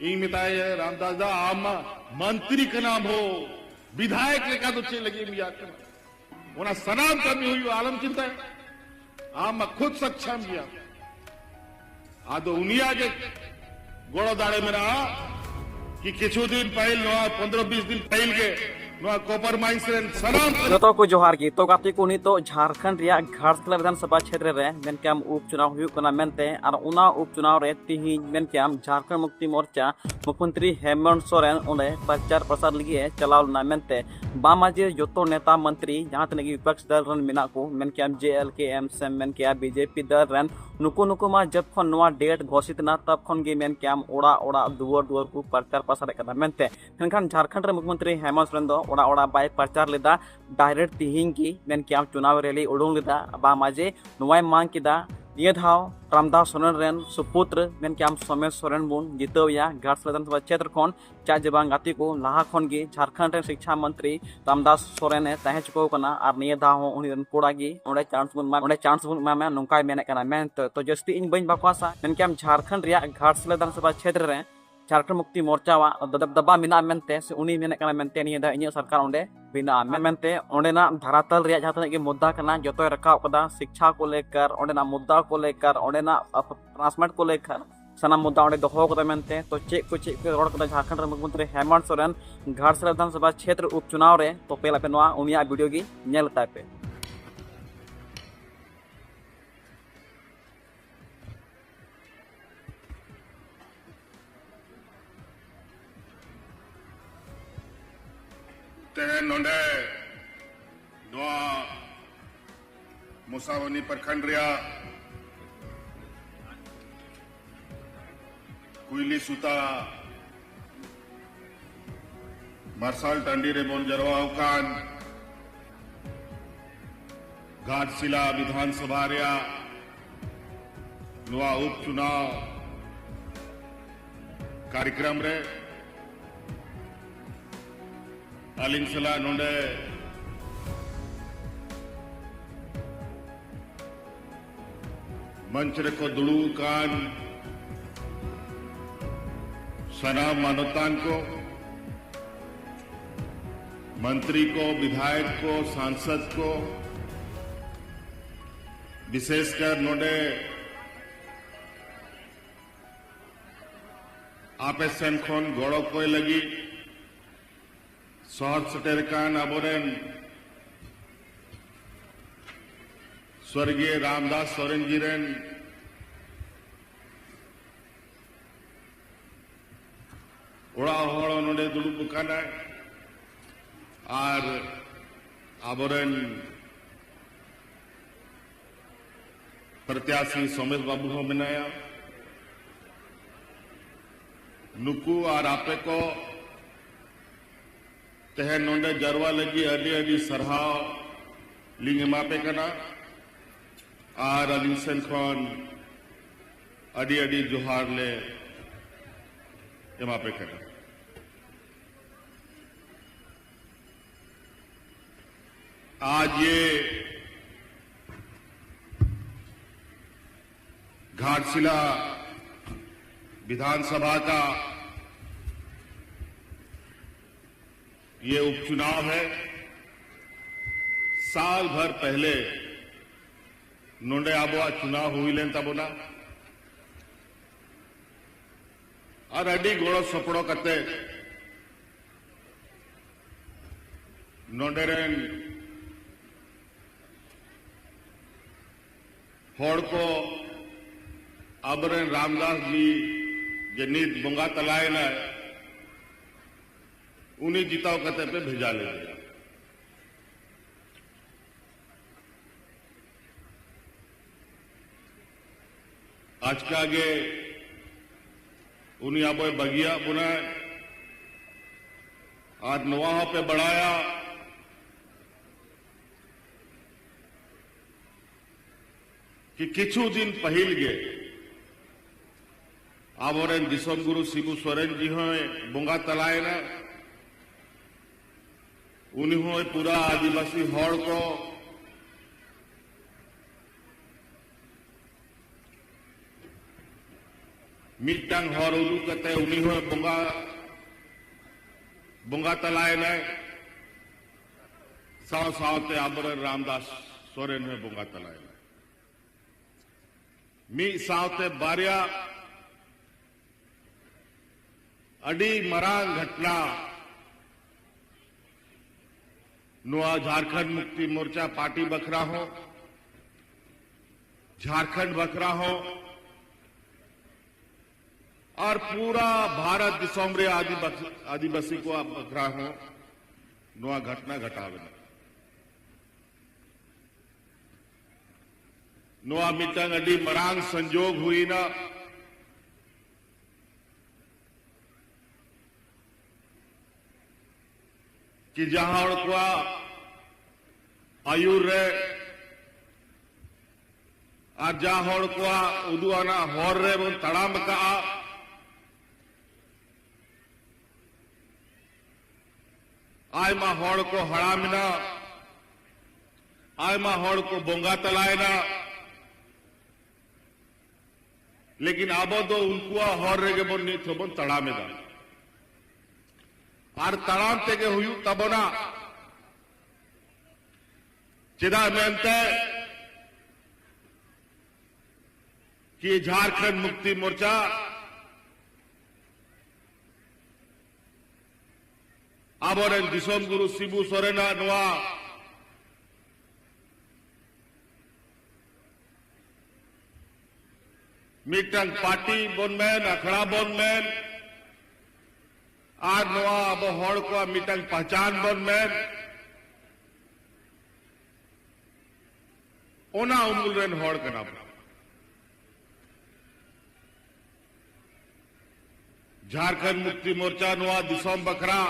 इन मिताए रामदास दा आम मंत्री का नाम हो विधायक लेका तो चे लगी मिया के सनाम कमी हुई आलम चिंता है आम खुद सक्षम गया आदो उनिया के गोड़ो दाड़े में रहा कि किछु दिन पहल 15-20 दिन पहल के कॉपर माइंस सनाम जो को जोहार की तो गाती को तो झारखंड रिया घाटशिला विधानसभा क्षेत्र रे मेनकाम उपचुनाव हुई कना मेनते और उना उपचुनाव रे तिहिन मेनकाम झारखंड मुक्ति मोर्चा मुख्यमंत्री हेमंत सोरेन उन्हें प्रचार प्रसार लगी चलाव ना मेनते बामाजे जोतो नेता मंत्री जहां तक विपक्ष दल रन मिना को मेनकाम JLKM से मेनका बीजेपी दल रन नुकु मा जब खन नवा डेट घोषित ना तब खन गे मेनकाम ओड़ा ओड़ा दुआर दुआर को प्रचार प्रसार करना मेनते मेनखान झारखंड रे मुख्यमंत्री हेमंत सोरेन दो ओड़ा ओड़ा बाय प्रचार लेदा डायरेक्ट तिहिन की मेनकाम चुनाव रैली उडुंग लेदा बामाजे नवाय मांग किदा ये धाव रामदास सोरेन रेन सुपुत्र मेनकाम सोमेश सोरेन बुन जितवया घाटशिला विधानसभा क्षेत्र खन चा जबांग गाती को लाहा खन गे झारखंड रे शिक्षा मंत्री रामदास सोरेन ने तहे चुको कना और निये धाव उनी रन कोड़ा गी ओंडे चांस बुन मा नोंकाय मेने कना मेन तो जस्ती इन बइन बाकवासा मेनकाम झारखंड रिया घाटशिला विधानसभा क्षेत्र रे झारखंड मुक्ति मोर्चा दबा मिना मेनते से उनी मेने कना मेनते निये दा इnye सरकार ओंडे बिना मेनते ओंडेना धरातल रिया जहां तक मुद्दा कना जतो रखाव कदा शिक्षा को लेकर ओंडेना मुद्दा को लेकर ओंडेना ट्रांसमेंट को लेकर सनाम मुद्दा ओंडे दोहो कदा मेनते तो चेक को रोड कदा झारखंड मुख्यमंत्री हेमंत सोरेन घाटशिला विधानसभा क्षेत्र उपचुनाव रे तो पेला पे नवा उनिया वीडियो गी नेल ताय पे नोंडे नोआ मुसावनी प्रखंड रिया कुइली सुता मार्शल टांडी रे बोन जरवाओ कान घाटशिला विधानसभा रिया नोआ उपचुनाव कार्यक्रम रे अलिंग सला नोंडे मंच रे को दुड़ू कान सनाम मानवतान को मंत्री को विधायक को सांसद को विशेषकर नोंडे आपे सेन खन गड़ो कोई लगी शहर सटेरकान अबोरेन स्वर्गीय रामदास सोरेन जी रेन ओड़ा होड़ नोडे दुड़ुब काना और अबोरेन प्रत्याशी सोमेश बाबू हो मिनाया नुकु और आपे को तहे नोंडे जरवा लगी अडी अडी सरहाव लिंग एमापे कना और अलिंग सेन खन अडी अडी जोहार ले एमापे कना आज ये घाटशिला विधानसभा का ये उपचुनाव है। साल भर पहले नोंडे आबोआ चुनाव हुई लेन तबोना और अडी गोड़ो सपड़ो कते नोंडे रेन होड़ को अबरेन रामदास जी जे नीत बोंगा तलाए ना उन्हीं जीताओ कते पे भेजा ले गया। आज के आगे उन्हीं आप बगिया बुना आज नवाह पे बढ़ाया कि किछु दिन पहल गे आबोरेन दिसम गुरु शिबू सोरेन जी हो बोंगा तलाए ना उन्हीं पूरा आदिवासी हड़ को मिट्टांग हर उदू कते उनी हो बोंगा तलायना साव सावते आबरे रामदास सोरेन में बोंगा तलायना मी सावते बारिया अडी मरांग घटना नुआ झारखंड मुक्ति मोर्चा पार्टी बखरा हो झारखंड बखरा हो और पूरा भारत दिसोमरे आदिवासी को आप बखरा हो नुआ घटना घटावे नुआ मिटंग अडी मरांग संजोग हुई ना कि जहां को आयुर रे और जहां को उदुआना हर रे बन तड़ाम का आयमा हड़ को हड़ामना आयमा हड़ को बोंगा तलायना लेकिन अब तो उनको हर रे बन नहीं थो बन तड़ामेदा और तड़ाम तेगे हुई तबना चिदा मेनते कि झारखंड मुक्ति मोर्चा आबोरेन दिसोम गुरु शिबू सोरेना नुआ मिटंग पार्टी बनमेन अखड़ा बनमेन और नवा अब हड़ को मिटंग पहचान बनमेन ओना उमुल रेन हड़ के नाम झारखंड मुक्ति मोर्चा नुआ दिसोम बखरा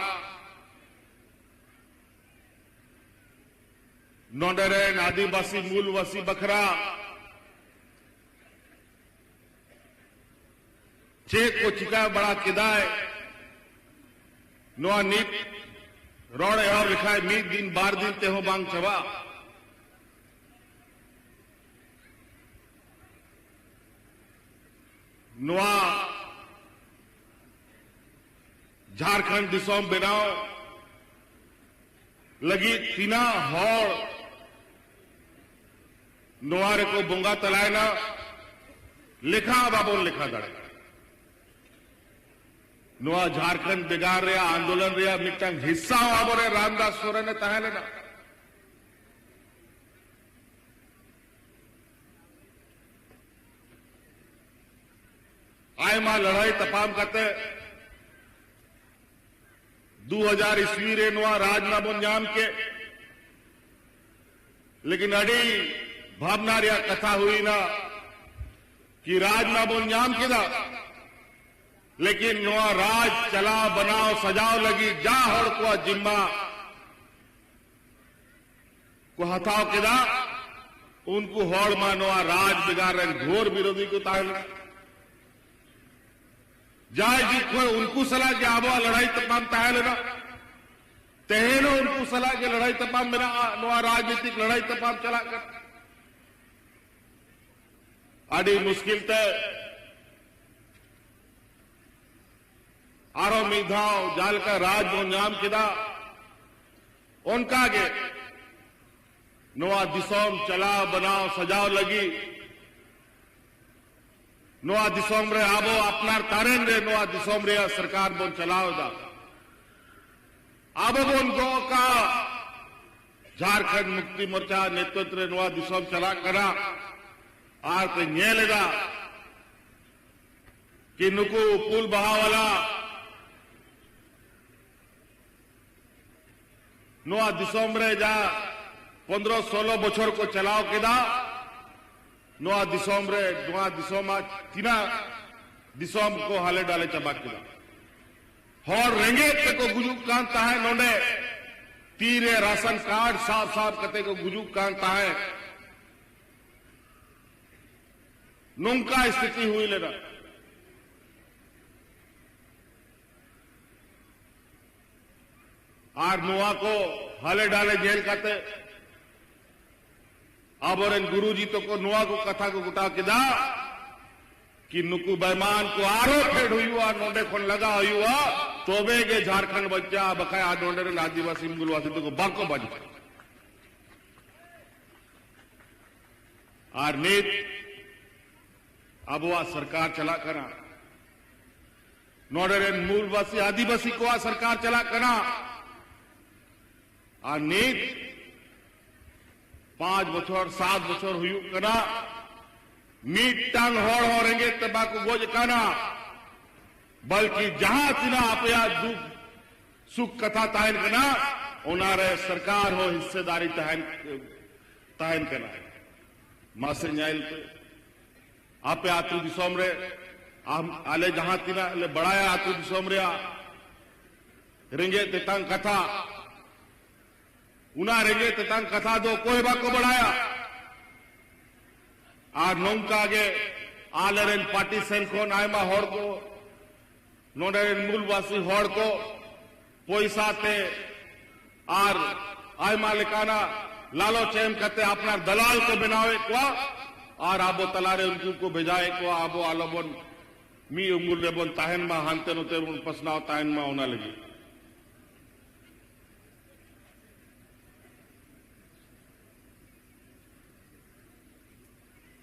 नोंडेरेन आदिवासी मूलवासी बखरा चेक को चिका बड़ा किदाय नुआ नीट रोड एवं लिखाए मीत दिन बार दिन तेहो बांग चबा नुआ झारखंड दिसोम बनाओ लगी तीना हौड़ नुआरे को बोंगा तलायना लिखा बाबोन लिखा दड़े नुआ झारखंड बिगाड़ रहा आंदोलन रहा मिटंग हिस्सा आबोरे रामदास सोरेन ने तहे लेना आयमा लड़ाई तपाम करते 2000 ईस्वी रे नुआ राजनामों जाम के लेकिन अड़ी भावना रिया कथा हुई ना कि राजनामों जाम किदा लेकिन नुआ राज चला बनाओ सजाओ लगी जा हड़ को जिम्मा को हथाओ किदा उनको हड़ मा नुआ राज बिगाड़ रहे घोर विरोधी को ताहल जाए जी को उनको सलाह के आबो लड़ाई तमाम ताहल ना तेहनो उनको सलाह के लड़ाई तमाम मेरा नुआ राजनीतिक लड़ाई तमाम चला कर आड़ी मुश्किल ते आरो मीधाओ जाल का राज बोंजाम किदा उनका के नुआ दिसोम चला बनाओ सजाओ लगी नुआ दिसोम रे आबो अपनार तारेन रे नुआ दिसोम रे सरकार बोन चलाओ दा आबो बोन गो का झारखंड मुक्ति मोर्चा नेतृत्व रे नुआ दिसोम चला करा आर पे ᱧᱮᱞᱮᱫᱟ कि नुकु पुल बहावाला नुआ दिसोम रे जा 15-16 बछर को चलाओ केदा नुआ दिसोम रे नुआ दिसोम तीना दिसोम को हाले डाले चबा केदा हर रेंगे ते को गुजुक कांता है नोंडे तीरे राशन कार्ड साफ साफ कते को गुजुक कांता है नौका स्थिति हुई लेना आर नुआ को हाले डाले जेल काते अब गुरु जी तो को नुआ को कथा को गुटा किदा कि नुकु बेमान को आरो फेड हुआ नोडे खन लगा हुआ तोबे के झारखंड बच्चा बकाया नोडे रे आदिवासी मूलवासी तो बाको बाजी और नीत अब वह सरकार चला करा नोडे रे मूलवासी आदिवासी को सरकार चला करा और नीत 5 बछर 7 बछर हुई करा मीटांग हॉर होरेंगे तबाकू गोज काना बल्कि जहां तिना अपया दुख सुख कथा ताहन कना उनारे सरकार हो हिस्सेदारी ताहन कना मासे न्यायल पे आपे आतु दिसोम रे आले जहां तिना ले बढ़ाया आतु दिसोम रे रेंगे तेतांग कथा उना रेंगे तेतांग कथा दो कोई बाको बढ़ाया और नौका के आलरेन पार्टी सेन खोन आयमा हॉर को नोडेन मूलवासी हॉर को पैसा ते और आयमा लेकाना लालो चेम कहते अपना दलाल को बनावे को और आबो तलारे उनको को भेजाए को आबो आलोबन मी उंगुल रेबन ताहन मा हानते नोते उन पसनाव ताहन मा होना लगी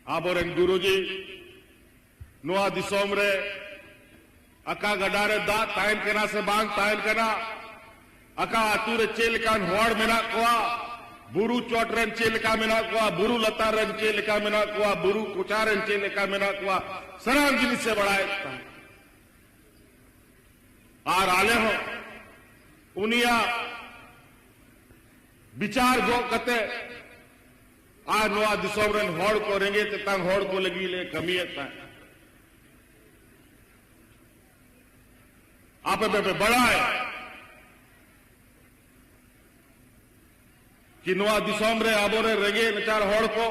आबोरेन गुरुजी नोआ दिसोम रे अका गडारे दा तायन कना से बांग तायन कना अका आतुरे चेलकान होड़ मेना कोआ बुरु चोटरेन चेलका मेना कोआ बुरु लतारेन चेलका मेना कोआ बुरु कुचारेन चेलका मेना कोआ सराम जिनिस से बढ़ाए आर आले हो उनिया विचार गो कते आ नोआ दिसोमरेन होड़ को रेंगे तंग होड़ को लगी ले कमी आप पे बड़ा है कि नोआ दिसोमरे आबोरे रेंगे नचार होड़ को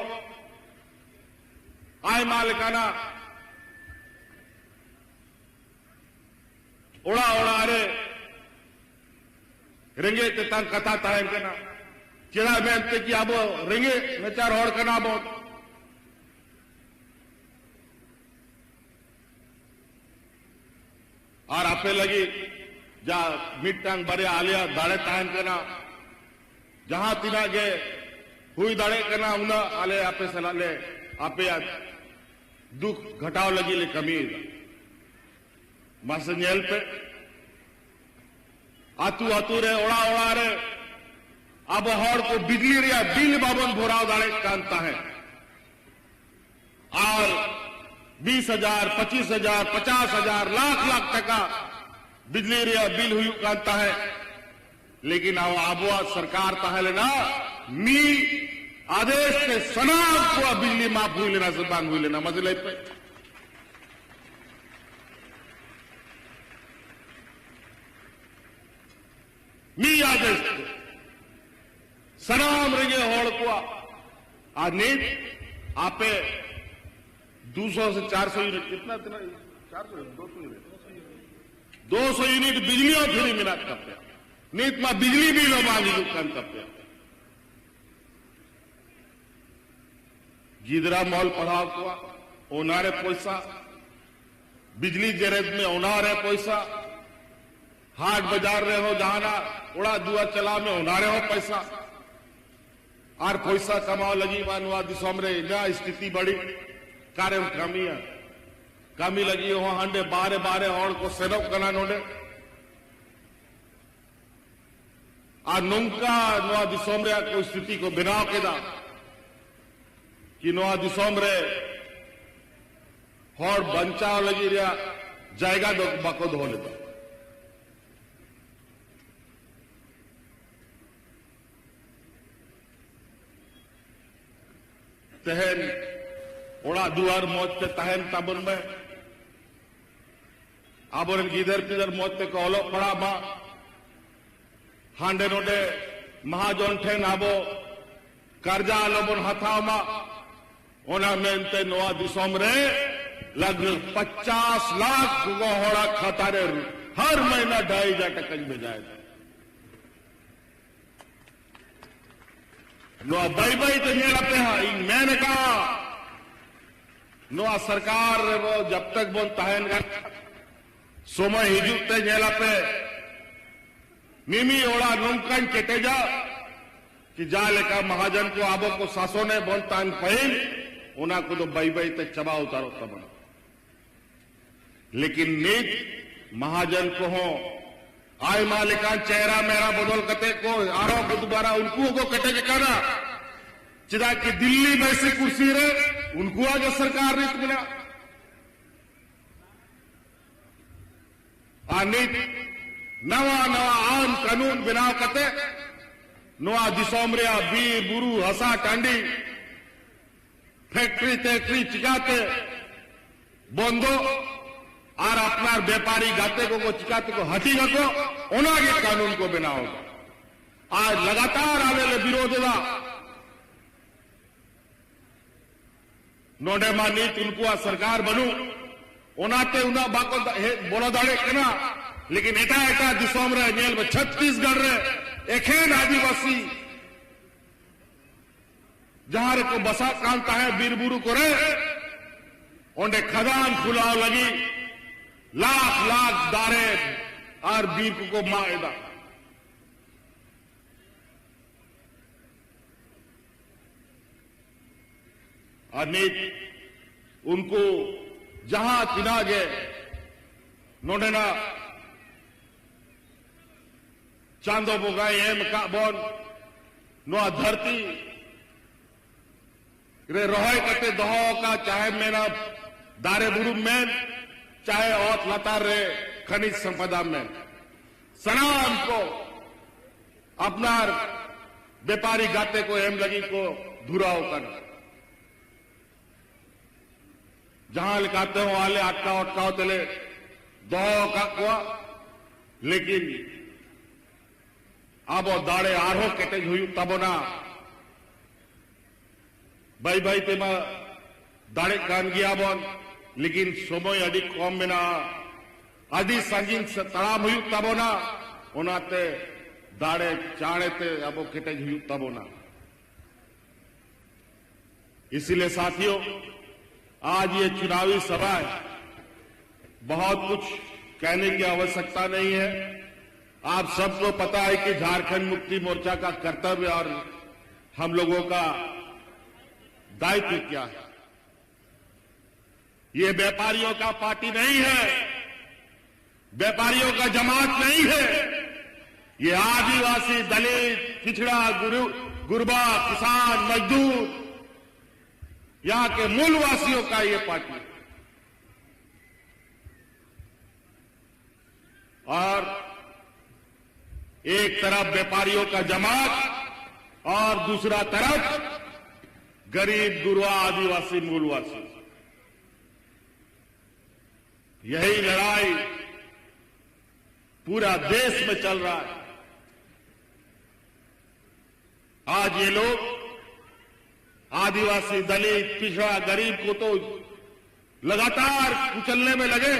आय मालिकाना ओड़ा ओड़ा अरे रेंगे तंग कथा ताहन कना चिड़ा मेहनते की आबो रेंगे नचार होड़ कना बोट और आपे लगी जा मिट्टांग बरे आलिया दाड़े ताहन कना जहां तिना गे हुई दाड़े कना उना आले आपे सला ले आपे दुख घटाव लगी ले कमी मासन्यल पे आतू आतू रे ओड़ा ओड़ा रे अब हर को बिजली रिया बिल बाबन भोराव दाड़े कानता है और 20,000 25,000 50,000 लाख टका बिजली रिया बिल हुई कानता है लेकिन आबुआ सरकार ताहले ना मी आदेश के सनाब को बिजली माफ हुई लेना से बांग हुई लेना मजले पे मी आदेश सनाम रेंगे होड़ को आज नीत आपे 200 से 400 यूनिट कितना 400 200 यूनिट बिजली और फिर मिला करते नीत में बिजली भी लो मांगी दुकान करते गिदरा मॉल पढ़ाव को ओनारे पैसा बिजली जरेद में ओनारे पैसा हाट बाजार रहे हो जहाना उड़ा दुआ चला में ओनारे हो पैसा और पैसा कमाओ लगी मानवा दिसोमरे ना स्थिति बड़ी कार्य कमी लगी हो हांडे बारे बारे और को सेनप कना नोडे आ नुका नोआ दिसोमरे को स्थिति को बिनाव केदा कि नोआ दिसोमरे हर बंचाव लगी रिया जायगा दो बाको धो लेता तहन ओड़ा दुआर मौत पे तहन ताबन में आबोरन गिदर पिदर मौत पे कहलो पड़ा बा हांडे नोडे महाजन ठेन आबो कर्जा लोबन हथाव मा ओना मेनते नोआ दिसोम रे लगभग 50 लाख गो होड़ा खाता रे हर महीना 2,500 टका में जाए नो बाई बाई तो मेरा पे इन मैंने कहा नोआ सरकार वो जब तक बोन तहन समय हिजुते पे मिमी ओड़ा नोंकन केटेजा कि जा लेका महाजन को आबो को सासोने बोन तान पहिल उना को तो बाई बाई ते चबा उतारो तब लेकिन नीत महाजन को हो आय मालिकान चेहरा मेरा बदल कते को आरो को दोबारा उनको को कटे के काना चिदा कि दिल्ली में से कुर्सी रे उनको आगे सरकार रीत मिला नीत नवा नवा आम कानून बनाव कते नवा दिसोमरिया बीर बुरु हसा टांडी फैक्ट्री तैक्ट्री चिकाते बंदो और अपना व्यापारी गाते को चिकाते को हटी को उनागे कानून को बनाओ आज लगातार आने ले विरोधदा नोडे नीत उनको आ सरकार बनू उनाते उना बाको बोला दाड़े कना लेकिन एटा एटा दिसोम रे नेल में छत्तीसगढ़ रे एखेन आदिवासी जहां को बसा कांता है बीरबुरु को रे ओंडे खदान खुलाव लगी लाख लाख दारे और बीर को माएदा अनित उनको जहां तिना गए नोडेना चांदो बोगाई एम का बोन नो धरती रे रोहय कते दहो का चाहे मेरा दारे बुरु में चाहे औत लतार रे खनिज संपदा में सनाम को अपना व्यापारी गाते को एम लगी को धुराव कर जहां लिखाते हो वाले अटकाओ अटकाओ तले दो का कुआ लेकिन अब दाड़े आरो केटे हुई तबोना भाई भाई तेमा दाड़े कान गया बोन लेकिन समय अड़ी कम में ना अड़ी संगीन से तड़ाम हुई तबोना उनाते दाड़े चाड़े ते अब केटे हुई तबोना इसीलिए साथियों आज ये चुनावी सभा है बहुत कुछ कहने की आवश्यकता नहीं है आप सबको पता है कि झारखंड मुक्ति मोर्चा का कर्तव्य और हम लोगों का दायित्व क्या है ये व्यापारियों का पार्टी नहीं है व्यापारियों का जमात नहीं है ये आदिवासी दलित पिछड़ा गुरबा किसान मजदूर यहां के मूलवासियों का ये पार्टी है और एक तरफ व्यापारियों का जमात और दूसरा तरफ गरीब गुरबा आदिवासी मूलवासी यही लड़ाई पूरा देश में चल रहा है आज ये लोग आदिवासी दलित पिछड़ा गरीब को तो लगातार कुचलने में लगे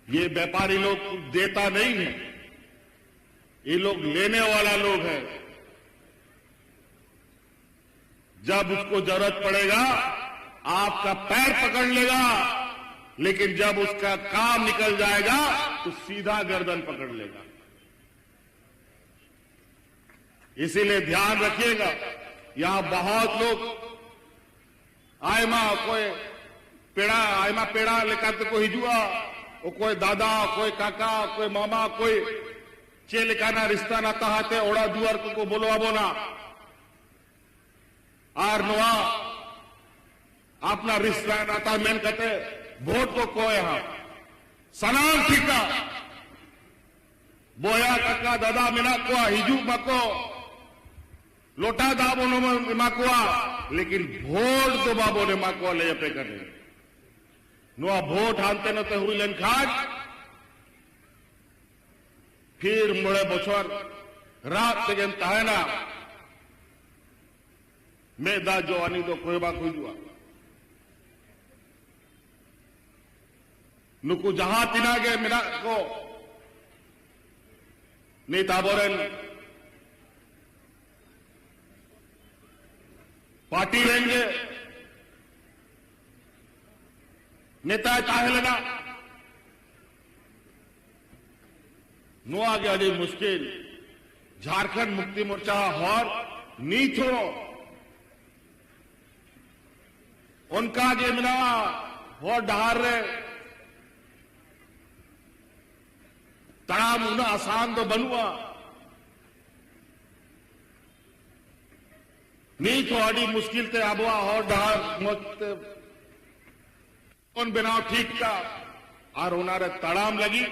ये व्यापारी लोग देता नहीं है ये लोग लेने वाला लोग है जब उसको जरूरत पड़ेगा आपका पैर पकड़ लेगा लेकिन जब उसका काम निकल जाएगा तो सीधा गर्दन पकड़ लेगा इसीलिए ध्यान रखिएगा यहां बहुत लोग आयमा कोई पेड़ा लेकर को हिजुआ वो कोई दादा कोई काका कोई मामा कोई चे लेकाना रिश्ता नाता हाथे ओड़ा दुआर को बोलवा बोना और नुआ अपना रिश्ता नाता मेन कहते वोट को कोई यहां सनाम ठीका बोया काका दादा मिना को हिजू मको लोटा दाबो ने माकुआ लेकिन वोट तो बाबो ने माकुआ ले पे करे नुआ वोट हानते न तो हुई लेन खाट फिर मुड़े बछर रात तेगेन ताहेना मेदा जो आनी तो कोई बा कोई जुआ नुकु जहां तिना गे मिना को नीता बोरेन पार्टी रहेंगे नेता ताहेलना नुआ के अड़ी मुश्किल झारखंड मुक्ति मोर्चा और नीत हो उनका के मिला और डहार रहे तड़ाम उन्हें आसान तो बनुआ नीत हो अड़ी मुश्किल ते आबुआ और डहार मत उन बनाव ठीक का और उनारे तड़ाम लगी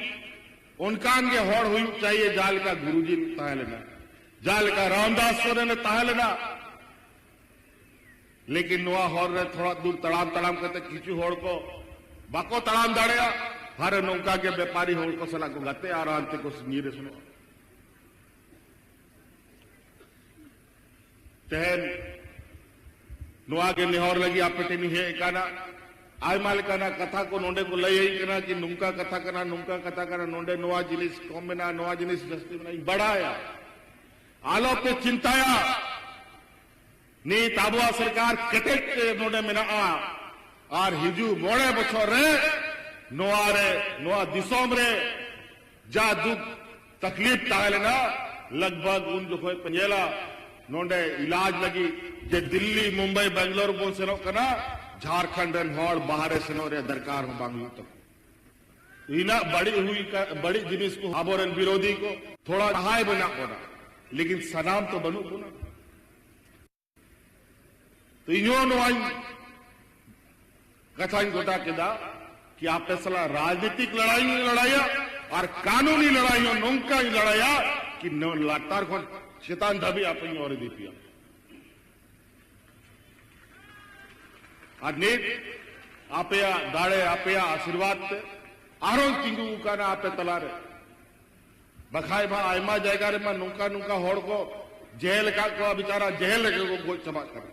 उनकान के होड़ हुई चाहिए जाल का गुरुजी ताहलना जाल का रामदास सोरेन ताहलना लेकिन नुआ होड़ ने थोड़ा दूर तड़ाम तड़ाम करते किचू होड़ को बाको तड़ाम दाड़िया हर नौका के व्यापारी होड़ को सला को गाते आ रहा को नीरे सुनो तहन नुआ के निहोर लगी आप पेटे नहीं है काना आय माल काना कथा को नोंडे को लई ही कना कि नुंका कथा करना नोंडे नोआ जिनिस कॉम्बिना नोआ जिनिस जस्ती बनाई बढ़ाया आलो पे चिंताया नी ताबुआ सरकार कटेक नोंडे मिना और हिजू मोड़े बछोर रे नोआ दिसोम रे जा दुख तकलीफ ताहलेना लगभग उन जो कोई पंजेला नोंडे इलाज लगी जे दिल्ली मुंबई बेंगलोर बोल से कना झारखंड हॉल बाहर से नो रे दरकार हो बांगलू तो इना बड़ी जिनिस को आबोरन विरोधी को थोड़ा सहाय बना होना लेकिन सनाम तो बनू को ना तो इन्हों नुआई कथा गोटा केदा कि आप फैसला राजनीतिक लड़ाई में लड़ाया और कानूनी लड़ाई नौका ही लड़ाया कि लाटार को शैतान धबी आप और दी पिया नीट आपया दाड़े आपया आशीर्वाद ते आरो तिंगू का ना आपे तलारे बखाए भा आयमा जायगा रे मा नुका नुका होड़ को जेल का को बेचारा जेल लगे को गोच चबा कर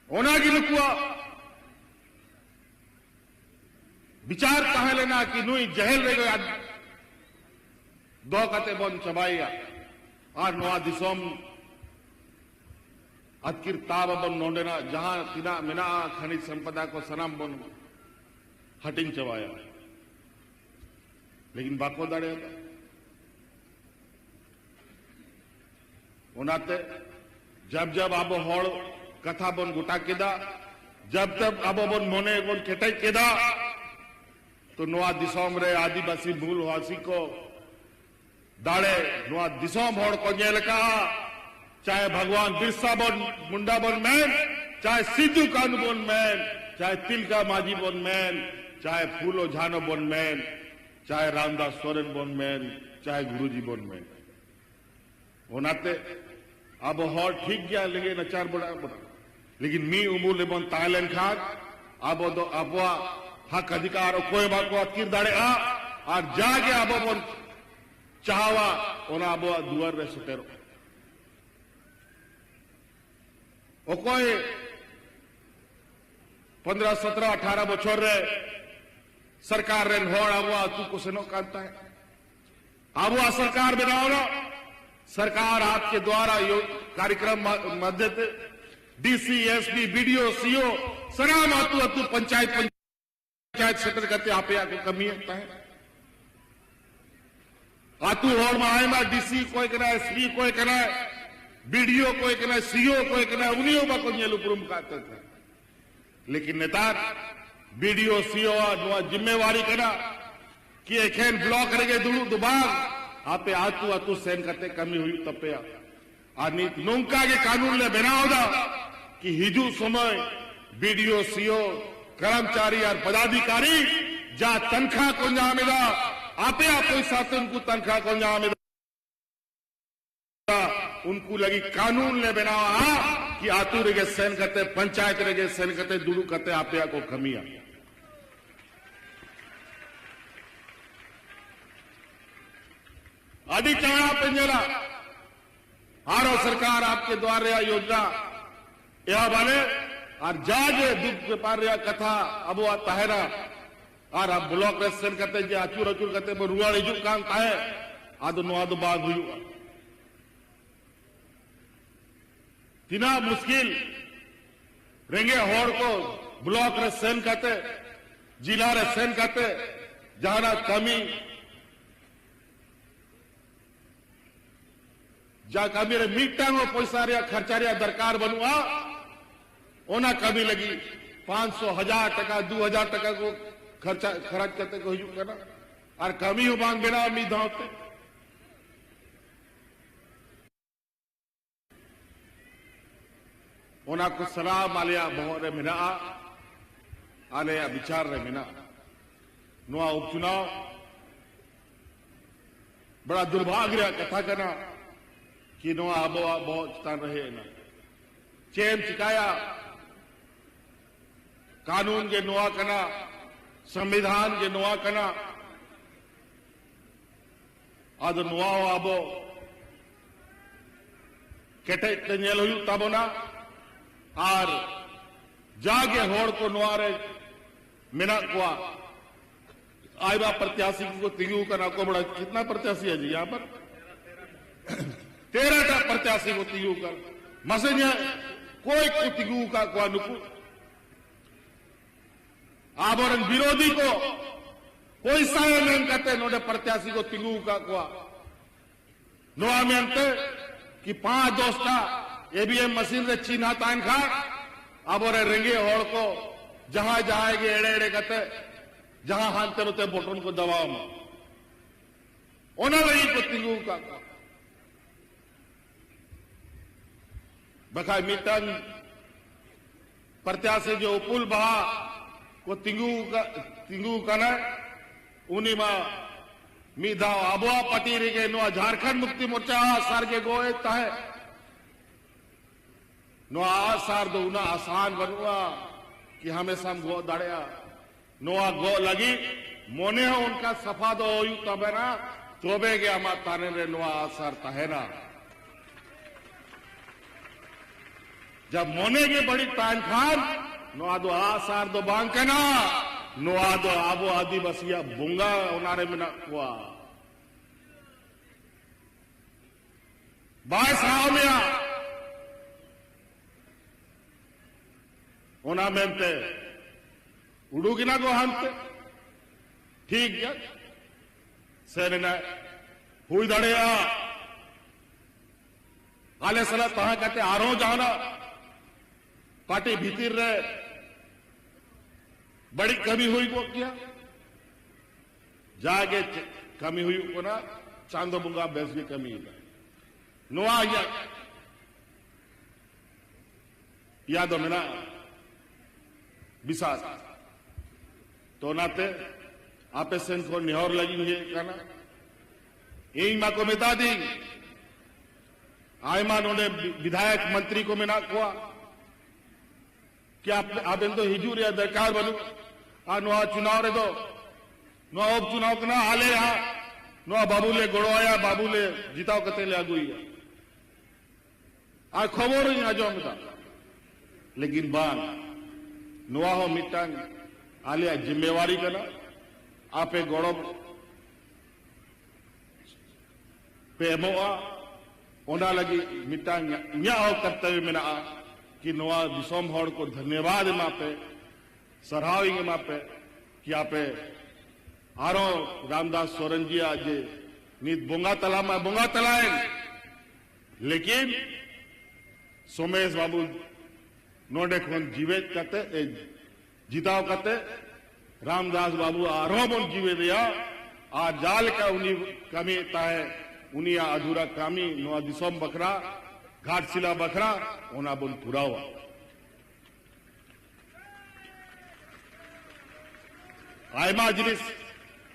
ओना की नुकुआ विचार कहा लेना कि नुई जेल रे गया दो कते बन चबाइया और नोआ दिसोम अतकिर ताब बन नोंडेना जहां तिना मिना खनिज संपदा को सनाम बन हटिंग चबाया लेकिन बाको दाड़े उनाते जब जब अब होड़ कथा बन गुटा केदा जब तब अब बन मोने बन केटे केदा तो नोआ दिसोम रे आदिवासी मूल वासी को दाड़े नोआ दिसोम होड़ को जेल का चाहे भगवान बिरसा बन मुंडा बन मैन चाहे सिद्धू कानू बन मैन चाहे तिलका माझी बन मैन चाहे फूलो झानो बन मैन चाहे रामदास सोरेन बन मैन चाहे गुरुजी बन मैन होनाते अब हॉर ठीक गया लेकिन नचार बड़ा लेकिन मी उमूल बन ताइलैंड खान अब दो अबवा हक अधिकार कोई बात को अकीर दाड़े और जाके अब बन चाहवा ओना अबवा दुआर रे सुटेरो कोई 15, 17, 18 बछर रे सरकार रे होड़ आबुआ तू को सेनो कांता है आबुआ सरकार बनाओ ना सरकार आपके द्वारा कार्यक्रम मध्य डीसी एसपी बीडीओ सीओ सराम अतु पंचायत सेक्टर करते आप को कमी है आतु होड़ में आए डीसी कोई करा एसपी कोई करा बीडीओ कोई कना सीओ कोई कना उन्हीं बाको नुपरुम काते थे लेकिन नेतार बीडीओ सीओ नुआ जिम्मेवारी कना कि एखेन ब्लॉक रगे दुड़ू दुबाग आपे आतु आतु सेन करते कमी हुई तपे आनी नौका के कानून ले बनाओ दा कि हिजू समय बीडीओ सीओ कर्मचारी और पदाधिकारी जा तनख्वाह को जामेदा आपे आप कोई शासन को तनख्वाह को जामेदा उनको लगी कानून ले बनावा कि आतु रेगे सैन करते पंचायत रेगे सैन करते दुड़ू करते आपया को कमिया आदि चाणा पंजरा आरो सरकार आपके द्वारा योजना यह वाले और जागे दुख व्यापार कथा अब वो ताहरा और अब ब्लॉक रेस्टन करते जे अचूर अचूर करते रुआ हिजू काम ताहे आदो नो आदो बाग हुई तीना मुश्किल रेंगे हॉर को ब्लॉक रे सेन करते जिला रे सेन करते जहां कमी जा कमी रे मीटांग पैसा रे खर्चा रे दरकार बनुआ ओना कमी लगी 500,000 टका 2,000 टका को खर्चा खर्च करते को हिजू करना और कमी हो बांग बिना मी धावते ओना को सलाम आलिया बहुरे मिना आलिया विचार रे मिना नुआ उपचुनाव बड़ा दुर्भाग्य कथा करना कि नुआ आबोआ बहुत चितान रहे ना चेम चिकाया कानून के नुआ करना संविधान के नुआ करना आज नुआ आबो केटे तेल तबना और जागे होड़ को नुआरे मिना को आयबा प्रत्याशी को तिगू करना को बड़ा कितना प्रत्याशी है जी यहाँ पर 13 प्रत्याशी को तिगू कर मसज कोई को तिगू का को नुकु आबरन विरोधी को कोई साय नहीं करते नोडे प्रत्याशी को तिगू का को नुआ में अंत कि 5 दोस्ता एबीएम मशीन रे चीना तान खा अब और रेंगे होड़ को जहां जाएंगे एड़े एड़े करते जहां हानते रहते बटन को दबाव में ओना लगी को तिंगू का बखाई मिटन प्रत्याशी जो उपुल बहा को तिंगू का ना उन्हीं में मीधा आबुआ पटी रही गए नुआ झारखंड मुक्ति मोर्चा सार के गोए ताहे नुआ सार दो उना आसान बनवा कि हमेशा हम गो दाड़िया नुआ गो लगी मोने हो उनका सफा दो यू तब है ना चोबे गया मा ताने रे नुआ आसार ताहे ना जब मोने के बड़ी तान खान नुआ दो आसार दो बांग के ना नुआ दो आबो आदि बसिया बुंगा उनारे में ना हुआ बाय साहब में ओना मेनते उड़ूगिना को हंते ठीक है सेना हुई दड़िया आले सला तहा कहते आरो जाना पार्टी भीतर रे बड़ी कमी हुई को क्या जागे कमी हुई को ना चांदो बुंगा बेस भी कमी नुआ याद हो मेरा विशाल तो नाते आपे सेंस को निहर लगी है कहना यही मां को मिता दी आय मां ने विधायक मंत्री को मिना हुआ कि आप तो हिजू रे दरकार बनू आ नुआ चुनाव रे दो नुआ उप चुनाव करना हाले यहाँ नुआ बाबूले गोड़ो आया बाबूले जीताओ कते ले आगुई आ खबर ही आजो मिता लेकिन बान नुआ हो मिटांग आलिया जिम्मेवारी करना आपे गौरव पे एमोआ ओना लगी मिटांग इया हो कर्तव्य में ना कि नुआ दिसोम होड़ को धन्यवाद मापे सराहावी मापे कि आपे आरो रामदास सोरेन जी आज नीत बोंगा तला में बोंगा तलाएं लेकिन सोमेश बाबू नोडे खोन जीवित करते जीताव करते रामदास बाबू आरो बोल जीवे दिया आ जाल का उन्हीं कमी ताए उन्हीं अधूरा कामी नुआ दिसोम बकरा घाटशिला बखरा ओना बोल पूरा हुआ आयमा जिनिस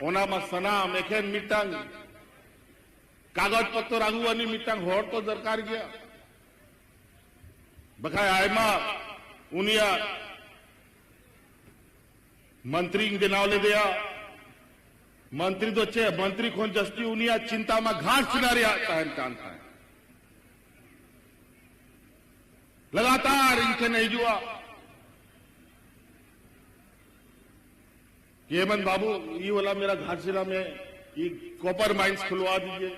ओना मा सनाम एखेन मिटांग कागज पत्र आगुवानी मिटांग होड़ तो दरकार गया बखाय आयमा उनिया मंत्री के नाव ले दिया मंत्री तो चे मंत्री खोन जस्ती उनिया चिंता में घाट चिनारी कहन कानता है लगातार इनके नहीं जुआ हेमंत बाबू ये वाला मेरा घाटशिला में ये कॉपर माइंस खुलवा दीजिए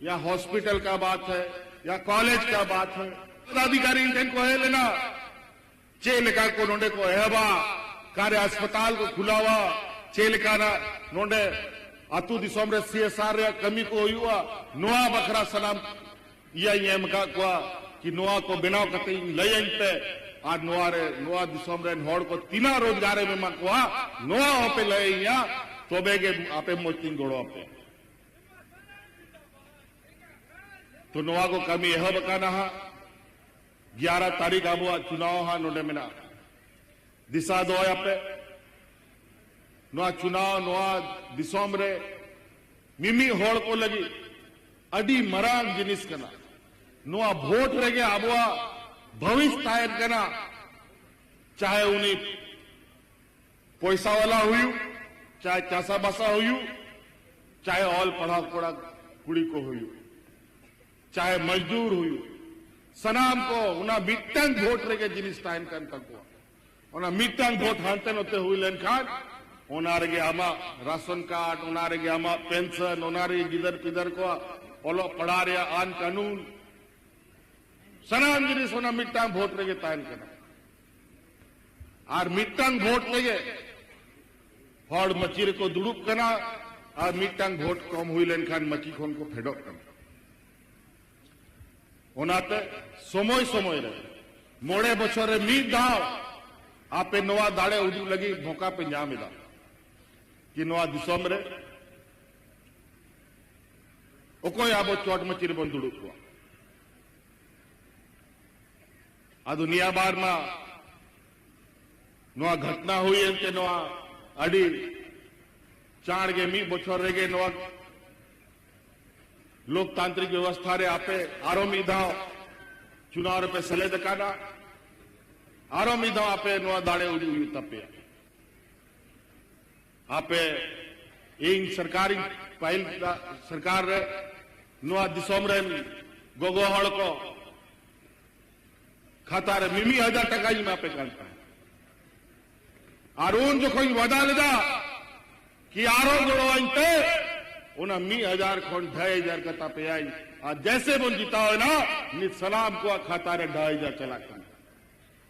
या हॉस्पिटल का बात है या कॉलेज का बात है पदाधिकारी इन को है लेना चे लेका को नोंडे को एहबा कार्य अस्पताल को खुलावा चे लेका ना नोंडे अतु दिसोम रे सीएसआर रे कमी को हुआ नोआ बखरा सलाम या एम का कि नोआ को बिनाव कते लयन पे आज नोआ दिसोम रे होड़ को तीना रोजगार में मकवा नोआ पे लयया तोबेगे आपे मोतिंग गोड़ो पे तो नोआ को कमी यह बकाना हा 11 तारीख आबुआ चुनाव हा नोडे मेना दिशा दो पे नोआ चुनाव नोआ दिसोम रे मिमी होड़ को लगी अडी मरांग जिनिस कना नोआ वोट रेगे आबुआ भविष्य तायर कना चाहे उन्हीं पैसा वाला हुई चाहे चासा बासा हुई चाहे ऑल पढ़ा पड़ा कुड़ी को हुई चाहे मजदूर हुई सनाम को उना मिट्टन वोट रेगे जिनिस टाइम कन तक उना मिट्टन वोट हांतन होते हुई लेन खान उनारे आमा राशन कार्ड उनारे आमा पेंशन उनारे गिदर पिदर को ओलो पढ़ा रे आन कानून सनाम जिनिस उना मिट्टन वोट रेगे टाइम कना और मिट्टन वोट लेगे हड़ मचीर को दुड़ुब कना और मिट्टन वोट कम हुई लेन खान मची खोन को फेडो कना ओनाते समय समय रे मोड़े बछर रे मी दाव आपे नवा दाड़े उदू लगी भोका पे ᱧᱟᱢ कि नवा दिसोम रे ओकोय आबो चोट मचिर बन दुड़ुब को आ दुनिया बार मा नवा घटना हुई एंते नवा अडी चाण गे मी बछर रेगे नवा लोकतांत्रिक व्यवस्था रे आपे आरो मीधाव चुनाव पे सले दकाना आरो मीधाव आपे नवा दाड़े उड़ी तपे आपे इन सरकारी पहल सरकार रे नवा दिसोम रे गोगो हड़ को खाता रे मिमी 1000 टका ही मापे कांता है और उन जो कोई वदा लेदा कि आरो गोड़ो अंते उना 1000 खोन 2500 कता पे आई आज जैसे बोल जीता हो ना नि सलाम को खाता रे 2500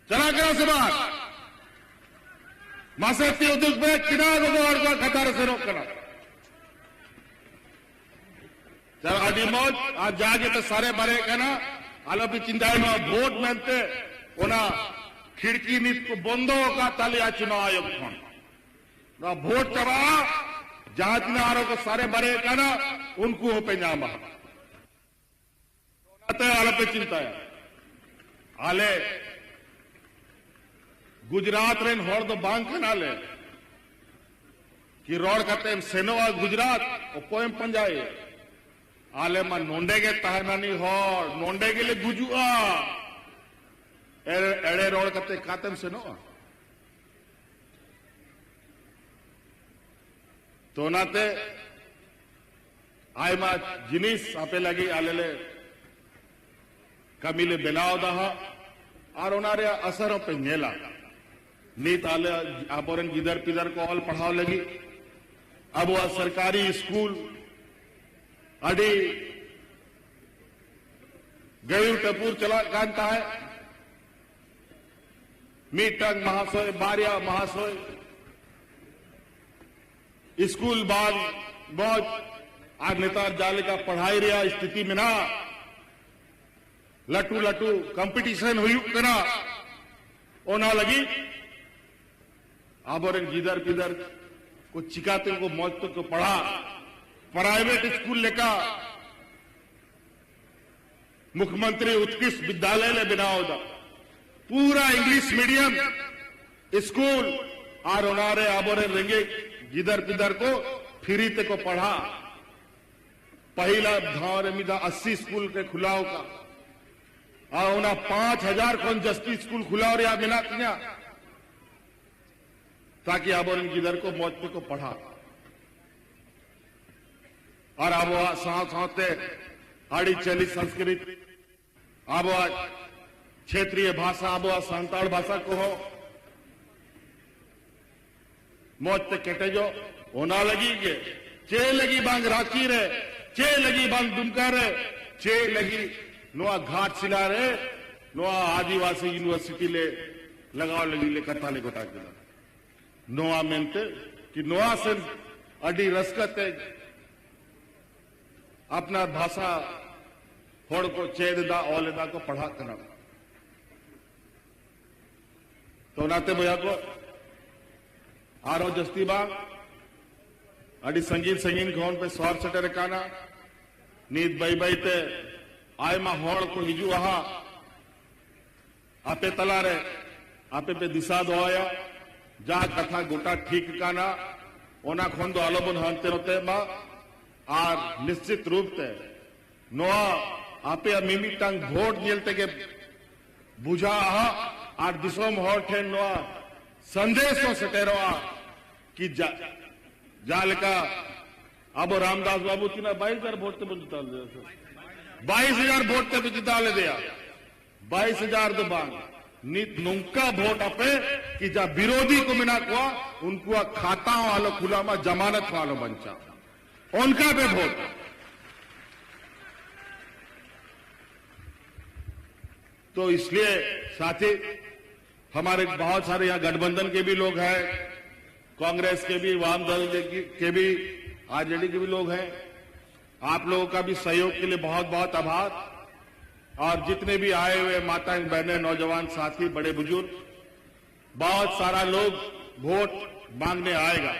चला कर से बात मासेती उद्योग में किना गोगोड़ को खाता रे से रोक करा चल आदि मौज आज जागे तो सारे बरे कना आलो भी चिंता में वोट मानते उना खिड़की नीत को बंदो का तालिया चुनाव आयोग खोन ना वोट चबा जहां तीन आरो को सारे बरे कना उनको हो पे ᱧᱟᱢᱟ आते आलो पे चिंता है आले गुजरात रेन होड़ दो बांग कनाले कि रोड कते सेनोवा गुजरात ओपोएम पंजाए आले मा नोंडे के तहनानी होड़ नोंडे के लिए गुजुआ एड़े रोड कते कातम सेनोवा तो नाते आय मा जिनिस आपे लगी आलेले कमिले बेनाव दहा और उनारे असरों पे नेला नीत आले आपोरन गिदर पिदर को ऑल पढ़ाव लगी अब वह सरकारी स्कूल अडी गयू टपूर चला कांता है मीटंग महाशय बारिया महाशय स्कूल बाद बहुत आज नेतार जाले का पढ़ाई रहा स्थिति में ना लटू लटू कंपटीशन हुई कना ओना लगी आबोरन गिदर पिदर को चिकाते को मौत को पढ़ा प्राइवेट स्कूल लेका मुख्यमंत्री उत्कृष्ट विद्यालय ले बनाओ दा पूरा इंग्लिश मीडियम स्कूल और उनारे आबोरन रेंगे गिदर पिदर को फ्री ते को पढ़ा पहला धार मिदा 80 स्कूल के खुलाव का और उना 5000 कौन जस्टिस स्कूल खुलाव रे बिना तिया ताकि आबोरन गिदर को मौत को पढ़ा और अब साथे आड़ी चली संस्कृत अब क्षेत्रीय भाषा अब संताल भाषा को हो मौत केटे जो होना लगी के चे लगी बांग रांची रे चे लगी बांग दुमका रे चे लगी नोआ घाट सिला रे नोआ आदिवासी यूनिवर्सिटी ले लगाव लगी ले कथा ले गोटा के नोआ मेनते कि नोआ से अडी रसकत अपना भाषा होड़ को चेददा ओलेदा को पढ़ा करना तो नाते भैया को आरो जस्तीबा अडी संगीत खौन पे स्वार सटे काना नीत बई बई ते आयमा होड़ को हिजू आहा आपे तला रे आपे पे दिशा दोया जा कथा गोटा ठीक काना ओना खोन दो आलोबन हंते होते बा और निश्चित रूप से नोआ आपे मिमी टंग वोट निलते के बुझा आहा और दिसोम होड़ थे नोआ संदेशों से तेरोआ कि जाल का अब रामदास बाबू की ना 22,000 वोट ते जिता ले 22,000 वोट ते जिता ले दिया 22,000 तो बांग नीत नुंका वोट अपे कि जा विरोधी को मिना कुआ उनको खाता वालो खुला में जमानत वालो बंचा उनका पे वोट तो इसलिए साथी हमारे बहुत सारे यहाँ गठबंधन के भी लोग हैं, कांग्रेस के भी, वाम दल के भी, आरजेडी के भी लोग हैं। आप लोगों का भी सहयोग के लिए बहुत बहुत आभार। और जितने भी आए हुए माताएं, बहनें, नौजवान साथी, बड़े बुजुर्ग, बहुत सारा लोग वोट मांगने आएगा।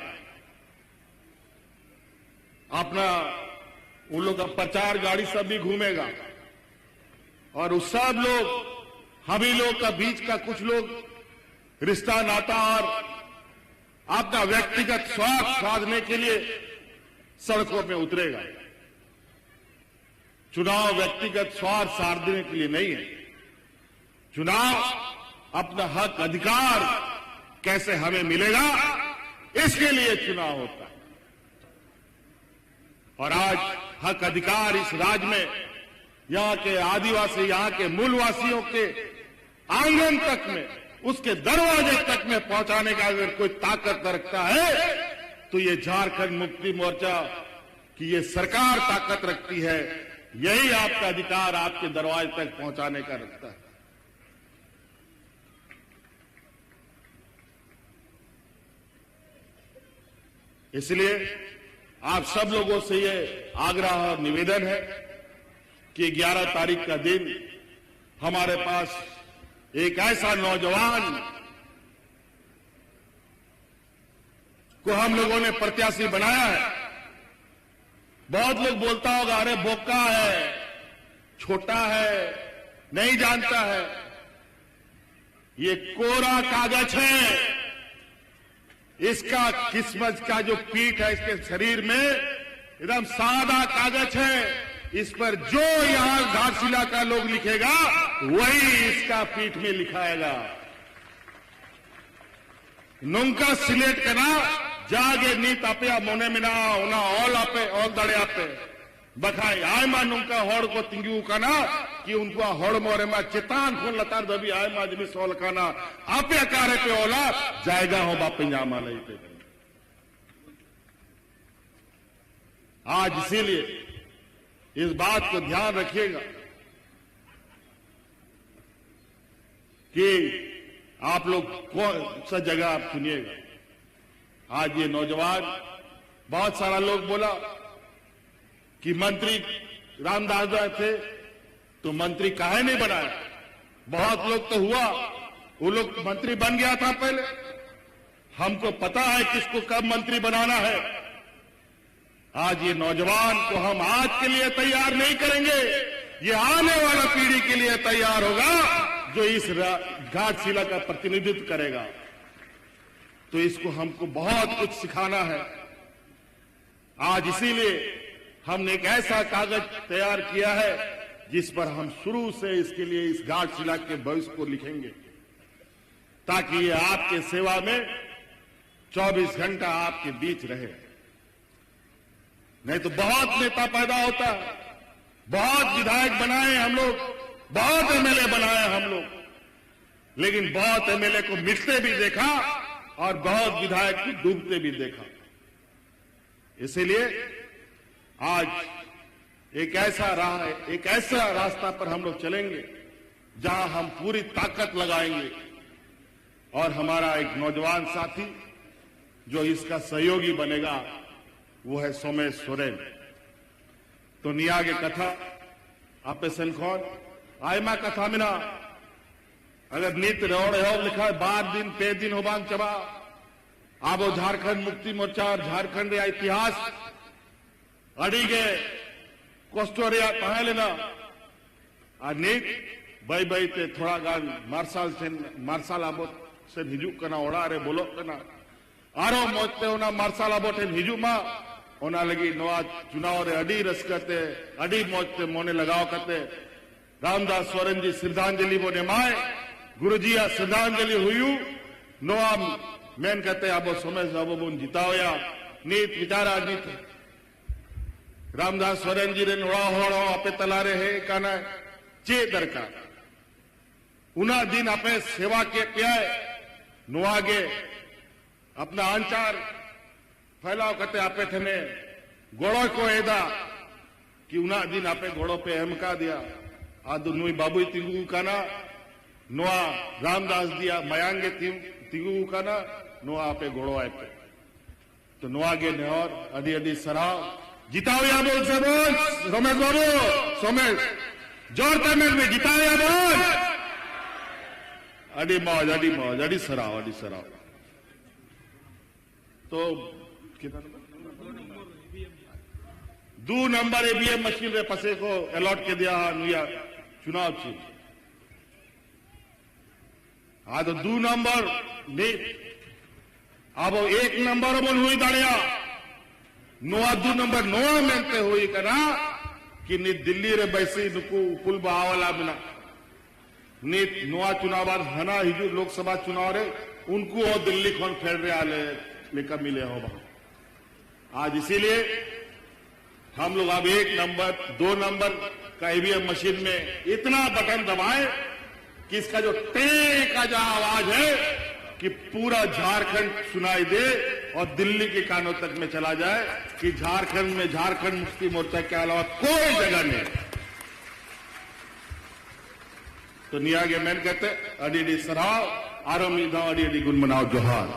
अपना उन लोग का प्रचार गाड़ी सब भी घूमेगा और उस सब लोग हम ही लोग का बीच का कुछ लोग रिश्ता नाता और अपना व्यक्तिगत स्वार्थ साधने के लिए सड़कों में उतरेगा। चुनाव व्यक्तिगत स्वार्थ साधने के लिए नहीं है। चुनाव अपना हक अधिकार कैसे हमें मिलेगा, इसके लिए चुनाव होता है। और आज हक अधिकार इस राज्य में यहां के आदिवासी, यहां के मूलवासियों के आंगन तक में, उसके दरवाजे तक में पहुंचाने का अगर कोई ताकत रखता है तो ये झारखंड मुक्ति मोर्चा की ये सरकार ताकत रखती है। यही आपका अधिकार आपके दरवाजे तक पहुंचाने का रखता है। इसलिए आप सब लोगों से ये आग्रह और निवेदन है कि 11 तारीख का दिन हमारे पास एक ऐसा नौजवान को हम लोगों ने प्रत्याशी बनाया है। बहुत लोग बोलता होगा, अरे बोका है, छोटा है, नहीं जानता है। ये कोरा कागज है। इसका किस्मत का जो पीठ है इसके शरीर में एकदम सादा कागज है। इस पर जो यहां घाटशिला का लोग लिखेगा वही इसका पीठ में लिखाएगा। नुंका सिलेट करना जागे नीत आपे मोने मिना उना ऑल आपे ऑल दड़े आपे बखाई आय मा नुंका होड़ को तिंगू काना कि उनको होड़ मोरे मा चितान खोल लतार दबी आय मा जबी सोल काना आपे कारे पे ओला जाएगा हो बापे जामा नहीं पे। आज इसीलिए इस बात को ध्यान रखिएगा कि आप लोग कौन सा जगह आप चुनिएगा। आज ये नौजवान, बहुत सारा लोग बोला कि मंत्री रामदास थे तो मंत्री काहे नहीं बनाया। बहुत लोग तो हुआ, वो लोग मंत्री बन गया था पहले। हमको पता है किसको कब मंत्री बनाना है। आज ये नौजवान को हम आज के लिए तैयार नहीं करेंगे, ये आने वाला पीढ़ी के लिए तैयार होगा जो इस घाटशिला का प्रतिनिधित्व करेगा। तो इसको हमको बहुत कुछ सिखाना है। आज इसीलिए हमने एक ऐसा कागज तैयार किया है जिस पर हम शुरू से इसके लिए इस घाटशिला के भविष्य को लिखेंगे, ताकि ये आपके सेवा में 24 घंटा आपके बीच रहे। नहीं तो बहुत नेता पैदा होता है, बहुत विधायक बनाए हम लोग, बहुत एमएलए बनाए हम लोग, लेकिन बहुत एमएलए को मिटते भी देखा और बहुत विधायक को डूबते भी देखा। इसीलिए आज एक ऐसा रास्ता पर हम लोग चलेंगे जहां हम पूरी ताकत लगाएंगे और हमारा एक नौजवान साथी जो इसका सहयोगी बनेगा वो है सोमेश सोरेन। तो नियागे कथा आपे सेनखोन आयमा कथा मिना अगर नीत रोड हो लिखा है 12 दिन 3 दिन होबान चबा आबो झारखंड मुक्ति मोर्चा और झारखंड रे इतिहास अड़ी गे कोस्टोरिया तहां लेना आ नीत बाई बाई ते थोड़ा गान मार्शल आबो से हिजुक कना ओड़ा रे बोलो कना आरो मोते ओना मार्शल आबो ठेन हिजुक मा ओना लगी नवा चुनाव रे अड़ी रसकते अड़ी मोते मोने लगाव कते रामदास सोरेन जी श्रद्धांजलि बोने माए गुरुजी आ श्रद्धांजलि हुई नवा मेन कहते आबो सोमेश बाबू बुन जितावया नीत विचारा नीत रामदास सोरेन जी रे नोड़ा होड़ो आपे तलारे है काना चे दरकार उना दिन आपे सेवा के प्याय नुआगे अपना अंचार फैलाव करते आपे थने गोड़ो को एदा कि उना दिन आपे गोड़ो पे एमका दिया आदु नुई बाबू तिंगू काना नुआ रामदास दिया मयांगे तिंगू काना नुआ आपे गोड़ो आए पे तो नुआगे ने और अडी अडी सराव जितावया बोल से बोल सोमेश बाबू सोमेश जोर तमेल में जितावया बोल अडी मौज अडी सराव तो कितना नंबर 2 नंबर ईवीएम मशीन रे पसे को अलॉट के दिया नुया चुनाव छी हाँ तो 2 नंबर ने अब 1 नंबर बोल हुई दाड़िया नोआ 2 नंबर नोआ मेनते हुई कना कि नि दिल्ली रे बैसी नुकु कुल बावला बिना नीत नोआ चुनाव हना हिजू लोकसभा चुनाव रे उनको और दिल्ली खोन फेर रहे आले लेकर मिले हो आज इसीलिए हम लोग अब 1 नंबर 2 नंबर का ईवीएम मशीन में इतना बटन दबाएं कि इसका जो टे का जो आवाज है कि पूरा झारखंड सुनाई दे और दिल्ली के कानों तक में चला जाए कि झारखंड में झारखंड मुक्ति मोर्चा के अलावा कोई जगह नहीं। तो नियागे मैन कहते अडी अडी सराव आरो मीदा अडी अडी गुनमनाव जोहार।